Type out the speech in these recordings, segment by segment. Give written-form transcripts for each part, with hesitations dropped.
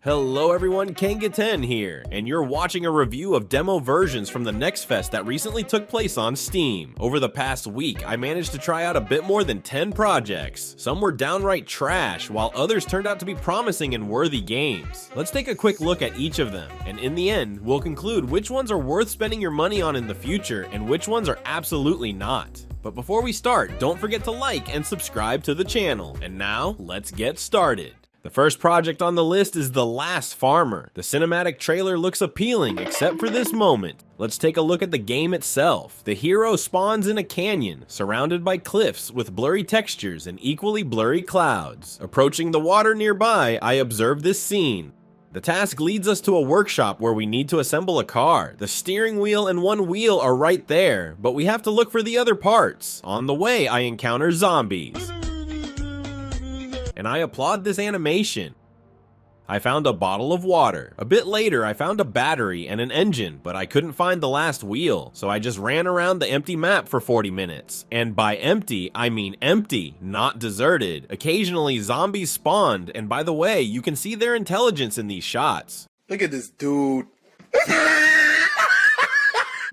Hello everyone, Kanga10 here, and you're watching a review of demo versions from the Next Fest that recently took place on Steam. Over the past week, I managed to try out a bit more than 10 projects. Some were downright trash, while others turned out to be promising and worthy games. Let's take a quick look at each of them, and in the end, we'll conclude which ones are worth spending your money on in the future and which ones are absolutely not. But before we start, don't forget to like and subscribe to the channel. And now, let's get started. The first project on the list is The Last Farmer. The cinematic trailer looks appealing, except for this moment. Let's take a look at the game itself. The hero spawns in a canyon, surrounded by cliffs with blurry textures and equally blurry clouds. Approaching the water nearby, I observe this scene. The task leads us to a workshop where we need to assemble a car. The steering wheel and one wheel are right there, but we have to look for the other parts. On the way, I encounter zombies, and I applaud this animation. I found a bottle of water. A bit later, I found a battery and an engine, but I couldn't find the last wheel, so I just ran around the empty map for 40 minutes. And by empty, I mean empty, not deserted. Occasionally, zombies spawned, and by the way, you can see their intelligence in these shots. Look at this dude.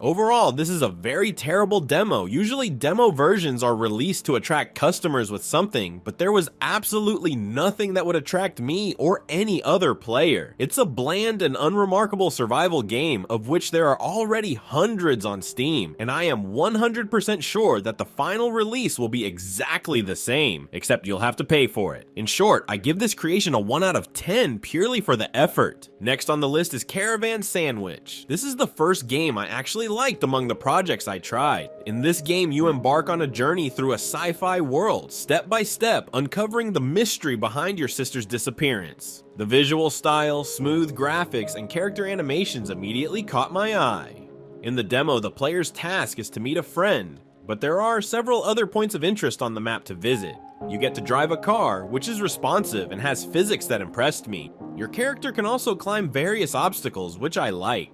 Overall, this is a very terrible demo. Usually demo versions are released to attract customers with something, but there was absolutely nothing that would attract me or any other player. It's a bland and unremarkable survival game of which there are already hundreds on Steam, and I am 100% sure that the final release will be exactly the same, except you'll have to pay for it. In short, I give this creation a 1 out of 10 purely for the effort. Next on the list is Caravan SandWitch. This is the first game I actually liked among the projects I tried. In this game, you embark on a journey through a sci-fi world, step by step, uncovering the mystery behind your sister's disappearance. The visual style, smooth graphics, and character animations immediately caught my eye. In the demo, the player's task is to meet a friend, but there are several other points of interest on the map to visit. You get to drive a car, which is responsive and has physics that impressed me. Your character can also climb various obstacles, which I like.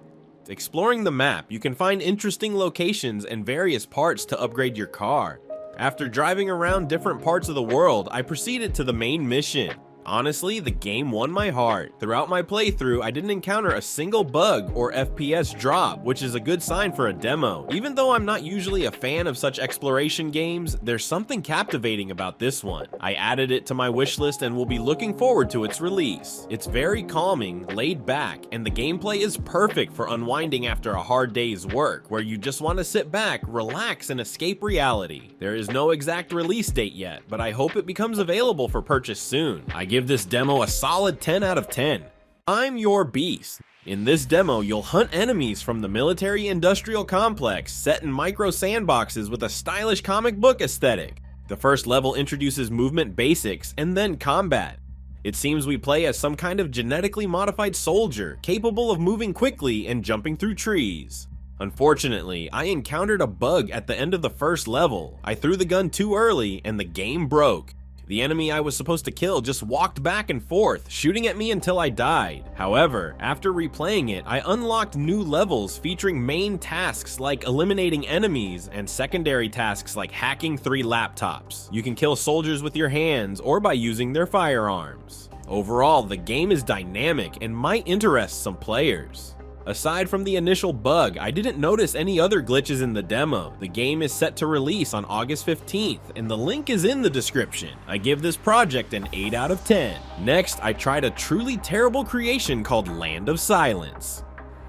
Exploring the map, you can find interesting locations and various parts to upgrade your car. After driving around different parts of the world, I proceeded to the main mission. Honestly, the game won my heart. Throughout my playthrough, I didn't encounter a single bug or FPS drop, which is a good sign for a demo. Even though I'm not usually a fan of such exploration games, there's something captivating about this one. I added it to my wishlist and will be looking forward to its release. It's very calming, laid back, and the gameplay is perfect for unwinding after a hard day's work, where you just want to sit back, relax, and escape reality. There is no exact release date yet, but I hope it becomes available for purchase soon. I give this demo a solid 10 out of 10. I'm your beast. In this demo, you'll hunt enemies from the military-industrial complex set in micro sandboxes with a stylish comic book aesthetic. The first level introduces movement basics and then combat. It seems we play as some kind of genetically modified soldier capable of moving quickly and jumping through trees. Unfortunately, I encountered a bug at the end of the first level. I threw the gun too early and the game broke. The enemy I was supposed to kill just walked back and forth, shooting at me until I died. However, after replaying it, I unlocked new levels featuring main tasks like eliminating enemies and secondary tasks like hacking 3 laptops. You can kill soldiers with your hands or by using their firearms. Overall, the game is dynamic and might interest some players. Aside from the initial bug, I didn't notice any other glitches in the demo. The game is set to release on August 15th, and the link is in the description. I give this project an 8 out of 10. Next, I tried a truly terrible creation called Land of Silence.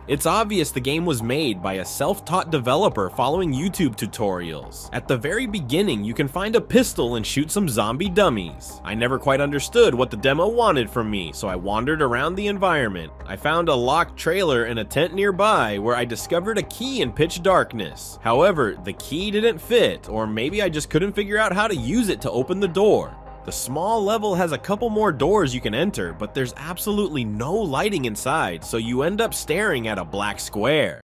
It's obvious the game was made by a self-taught developer following YouTube tutorials. At the very beginning, you can find a pistol and shoot some zombie dummies. I never quite understood what the demo wanted from me, so I wandered around the environment. I found a locked trailer in a tent nearby where I discovered a key in pitch darkness. However, the key didn't fit, or maybe I just couldn't figure out how to use it to open the door. The small level has a couple more doors you can enter, but there's absolutely no lighting inside, so you end up staring at a black square.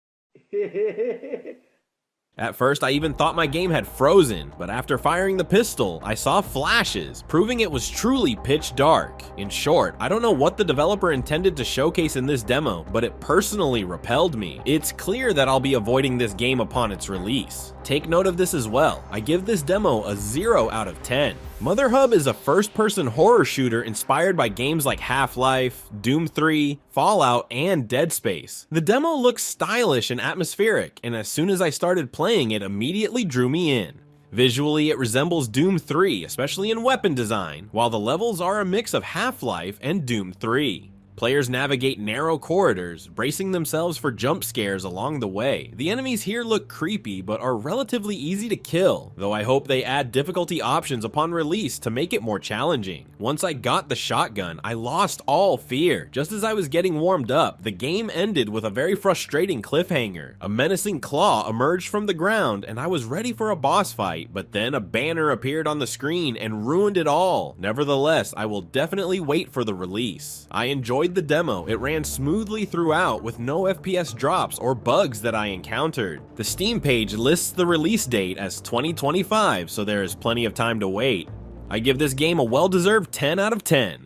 At first, I even thought my game had frozen, but after firing the pistol, I saw flashes, proving it was truly pitch dark. In short, I don't know what the developer intended to showcase in this demo, but it personally repelled me. It's clear that I'll be avoiding this game upon its release. Take note of this as well. I give this demo a 0 out of 10. Mother Hub is a first-person horror shooter inspired by games like Half-Life, Doom 3, Fallout, and Dead Space. The demo looks stylish and atmospheric, and as soon as I started playing it immediately drew me in. Visually, it resembles Doom 3, especially in weapon design, while the levels are a mix of Half-Life and Doom 3. Players navigate narrow corridors, bracing themselves for jump scares along the way. The enemies here look creepy, but are relatively easy to kill, though I hope they add difficulty options upon release to make it more challenging. Once I got the shotgun, I lost all fear. Just as I was getting warmed up, the game ended with a very frustrating cliffhanger. A menacing claw emerged from the ground, and I was ready for a boss fight, but then a banner appeared on the screen and ruined it all. Nevertheless, I will definitely wait for the release. I enjoyed the demo. It ran smoothly throughout with no FPS drops or bugs that I encountered. The Steam page lists the release date as 2025, so there is plenty of time to wait. I give this game a well-deserved 10 out of 10.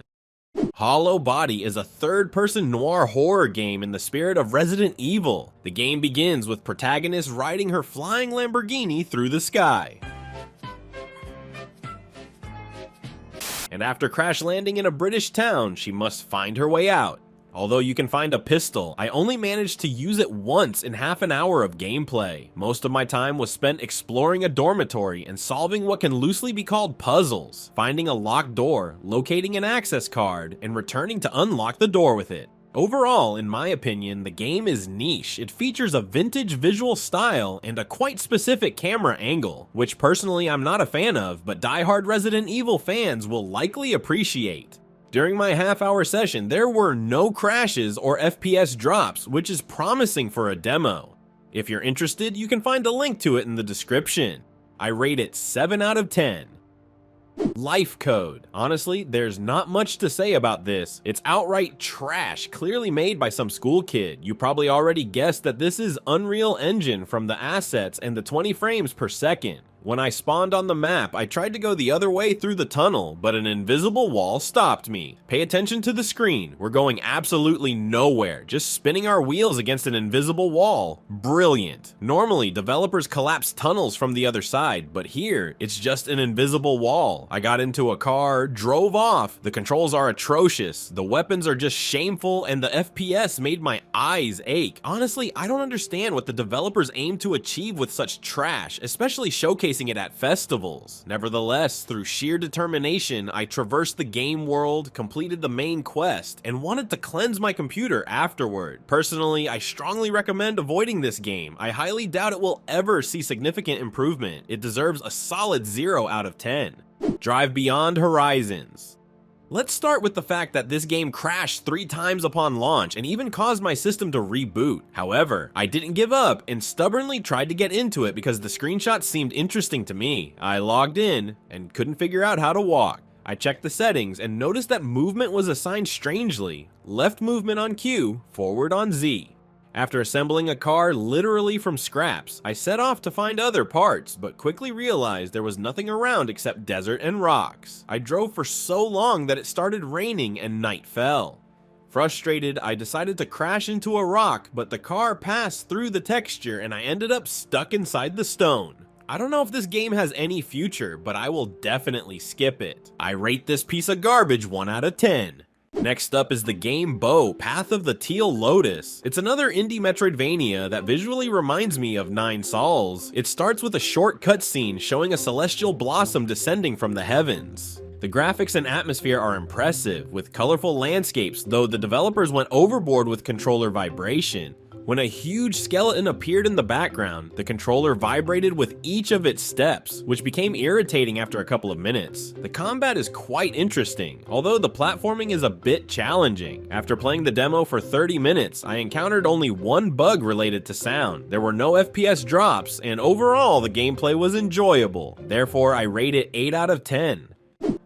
HollowBody is a third-person noir horror game in the spirit of Resident Evil. The game begins with protagonist riding her flying Lamborghini through the sky. And after crash landing in a British town, she must find her way out. Although you can find a pistol, I only managed to use it once in half an hour of gameplay. Most of my time was spent exploring a dormitory and solving what can loosely be called puzzles, finding a locked door, locating an access card, and returning to unlock the door with it. Overall, in my opinion, the game is niche. It features a vintage visual style and a quite specific camera angle, which personally I'm not a fan of, but die-hard Resident Evil fans will likely appreciate. During my half-hour session, there were no crashes or FPS drops, which is promising for a demo. If you're interested, you can find a link to it in the description. I rate it 7 out of 10. Life Code. Honestly, there's not much to say about this. It's outright trash, clearly made by some school kid. You probably already guessed that this is Unreal Engine from the assets and the 20 frames per second. When I spawned on the map, I tried to go the other way through the tunnel, but an invisible wall stopped me. Pay attention to the screen. We're going absolutely nowhere, just spinning our wheels against an invisible wall. Brilliant. Normally, developers collapse tunnels from the other side, but here, it's just an invisible wall. I got into a car, drove off. The controls are atrocious, the weapons are just shameful, and the FPS made my eyes ache. Honestly, I don't understand what the developers aim to achieve with such trash, especially showcasing it at festivals. Nevertheless, through sheer determination, I traversed the game world, completed the main quest, and wanted to cleanse my computer afterward. Personally, I strongly recommend avoiding this game. I highly doubt it will ever see significant improvement. It deserves a solid 0 out of 10. Drive Beyond Horizons. Let's start with the fact that this game crashed 3 times upon launch and even caused my system to reboot. However, I didn't give up and stubbornly tried to get into it because the screenshots seemed interesting to me. I logged in and couldn't figure out how to walk. I checked the settings and noticed that movement was assigned strangely. Left movement on Q, forward on Z. After assembling a car literally from scraps, I set off to find other parts, but quickly realized there was nothing around except desert and rocks. I drove for so long that it started raining and night fell. Frustrated, I decided to crash into a rock, but the car passed through the texture and I ended up stuck inside the stone. I don't know if this game has any future, but I will definitely skip it. I rate this piece of garbage 1 out of 10. Next up is the game Bow, Path of the Teal Lotus. It's another indie Metroidvania that visually reminds me of Nine Sols. It starts with a short cutscene showing a celestial blossom descending from the heavens. The graphics and atmosphere are impressive, with colorful landscapes, though the developers went overboard with controller vibration. When a huge skeleton appeared in the background, the controller vibrated with each of its steps, which became irritating after a couple of minutes. The combat is quite interesting, although the platforming is a bit challenging. After playing the demo for 30 minutes, I encountered only one bug related to sound. There were no FPS drops, and overall the gameplay was enjoyable. Therefore, I rate it 8 out of 10.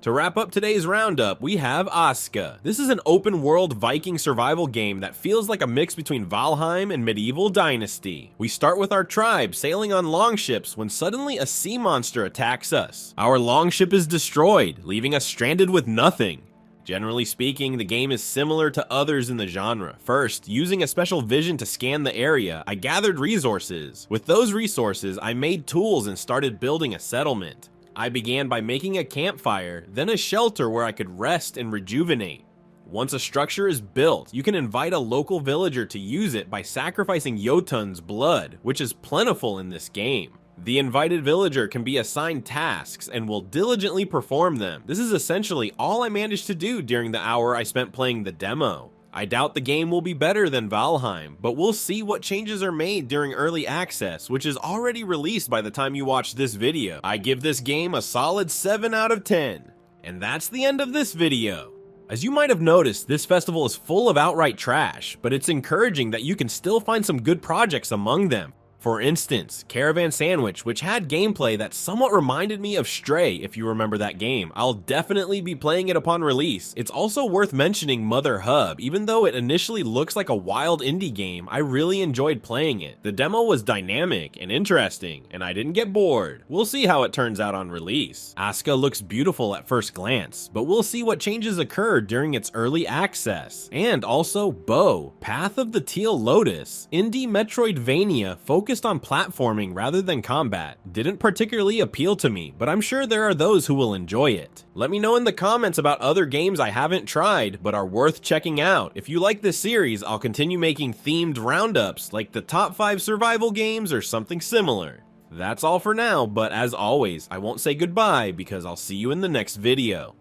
To wrap up today's roundup, we have Aska. This is an open-world Viking survival game that feels like a mix between Valheim and Medieval Dynasty. We start with our tribe sailing on longships when suddenly a sea monster attacks us. Our longship is destroyed, leaving us stranded with nothing. Generally speaking, the game is similar to others in the genre. First, using a special vision to scan the area, I gathered resources. With those resources, I made tools and started building a settlement. I began by making a campfire, then a shelter where I could rest and rejuvenate. Once a structure is built, you can invite a local villager to use it by sacrificing Jotun's blood, which is plentiful in this game. The invited villager can be assigned tasks and will diligently perform them. This is essentially all I managed to do during the hour I spent playing the demo. I doubt the game will be better than Valheim, but we'll see what changes are made during early access, which is already released by the time you watch this video. I give this game a solid 7 out of 10. And that's the end of this video. As you might have noticed, this festival is full of outright trash, but it's encouraging that you can still find some good projects among them. For instance, Caravan SandWitch, which had gameplay that somewhat reminded me of Stray, if you remember that game. I'll definitely be playing it upon release. It's also worth mentioning Mother Hub. Even though it initially looks like a wild indie game, I really enjoyed playing it. The demo was dynamic and interesting, and I didn't get bored. We'll see how it turns out on release. Aska looks beautiful at first glance, but we'll see what changes occurred during its early access. And also Bow, Path of the Teal Lotus, indie Metroidvania focused on platforming rather than combat. Didn't particularly appeal to me, but I'm sure there are those who will enjoy it. Let me know in the comments about other games I haven't tried, but are worth checking out. If you like this series, I'll continue making themed roundups, like the top 5 survival games or something similar. That's all for now, but as always, I won't say goodbye because I'll see you in the next video.